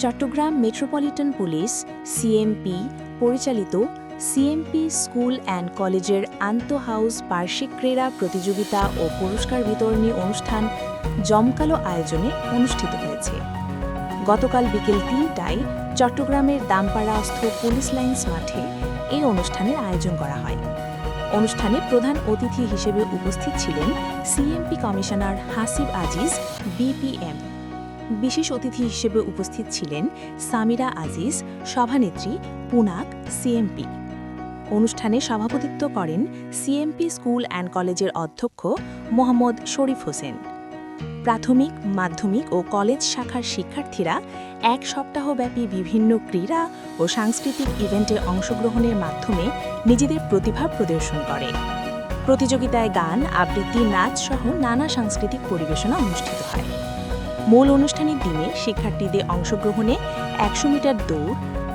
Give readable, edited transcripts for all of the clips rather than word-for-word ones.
Chittagong metropolitan police CMP পরিচালিত CMP school and কলেজের আন্তঃহাউস বার্ষিক ক্রীড়া প্রতিযোগিতা ও পুরস্কার বিতরণী অনুষ্ঠান জমকালো আয়োজনে অনুষ্ঠিত হয়েছে। গতকাল বিকেল ৩টায় চট্টগ্রামের দামপাড়াস্থ পুলিশ লাইনস মাঠে এই অনুষ্ঠানের আয়োজন করা হয়। অনুষ্ঠানে প্রধান অতিথি হিসেবে উপস্থিত ছিলেন CMP commissioner Hasib Aziz BPM. বিশেষ অতিথি হিসেবে উপস্থিত ছিলেন সামিরা আজিজ, সভানেত্রী, পুনাক, সিএমপি। অনুষ্ঠানে সভাপতিত্ব করেন সিএমপি স্কুল অ্যান্ড কলেজের অধ্যক্ষ মোহাম্মদ শরীফ হোসেন। প্রাথমিক, মাধ্যমিক ও কলেজ শাখার শিক্ষার্থীরা এক সপ্তাহব্যাপী বিভিন্ন ক্রীড়া ও সাংস্কৃতিক ইভেন্টে অংশগ্রহণের মাধ্যমে নিজেদের প্রতিভা প্রদর্শন করে। প্রতিযোগিতায় গান, আবৃত্তি, নাচ সহ নানা সাংস্কৃতিক পরিবেশনা অনুষ্ঠিত হয়। মূল অনুষ্ঠানের দিনে শিক্ষার্থীদের অংশগ্রহণে ১০০ মিটার দৌড়,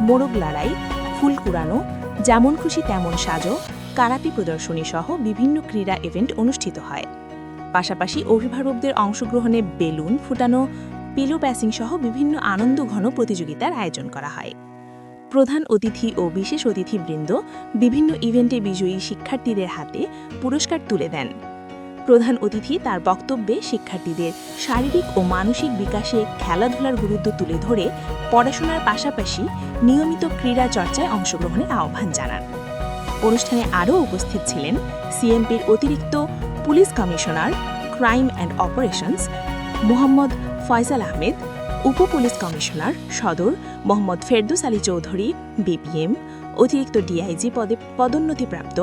মোরগ লড়াই, ফুল কুড়ানো, যেমন খুশি তেমন সাজো, কারাতে প্রদর্শনী সহ বিভিন্ন ক্রীড়া ইভেন্ট অনুষ্ঠিত হয়। পাশাপাশি অভিভাবকদের অংশগ্রহণে বেলুন ফুটানো, পিলো প্যাসিং সহ বিভিন্ন আনন্দঘন প্রতিযোগিতার আয়োজন করা হয়। প্রধান অতিথি ও বিশেষ অতিথিবৃন্দ বিভিন্ন ইভেন্টে বিজয়ী শিক্ষার্থীদের হাতে পুরস্কার তুলে দেন। প্রধান অতিথি তার বক্তব্যে শিক্ষার্থীদের শারীরিক ও মানসিক বিকাশে খেলাধুলার গুরুত্ব তুলে ধরে পড়াশোনার পাশাপাশি নিয়মিত ক্রীড়া চর্চায় অংশগ্রহণের আহ্বান জানান। অনুষ্ঠানে আরও উপস্থিত ছিলেন সিএমপির অতিরিক্ত police commissioner crime and operations Mohammad Faisal Ahmed, উপ পুলিশ কমিশনার সদর মোহাম্মদ ফেরদৌস আলী চৌধুরী বিপিএম, অতিরিক্ত ডিআইজি পদে পদোন্নতিপ্রাপ্ত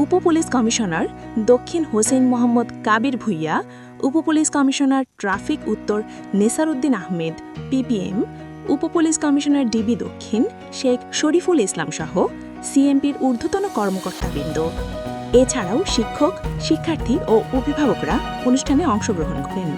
উপ পুলিশ কমিশনার দক্ষিণ হোসেন মোহাম্মদ কাবির ভুইয়া, উপ পুলিশ কমিশনার ট্রাফিক উত্তর নেসার উদ্দিন আহমেদ পিপিএম, উপ পুলিশ কমিশনার ডিবি দক্ষিণ শেখ শরীফুল ইসলাম সহ সিএমপির ঊর্ধ্বতন কর্মকর্তাবৃন্দ। এছাড়াও শিক্ষক, শিক্ষার্থী ও অভিভাবকরা অনুষ্ঠানে অংশগ্রহণ করেন।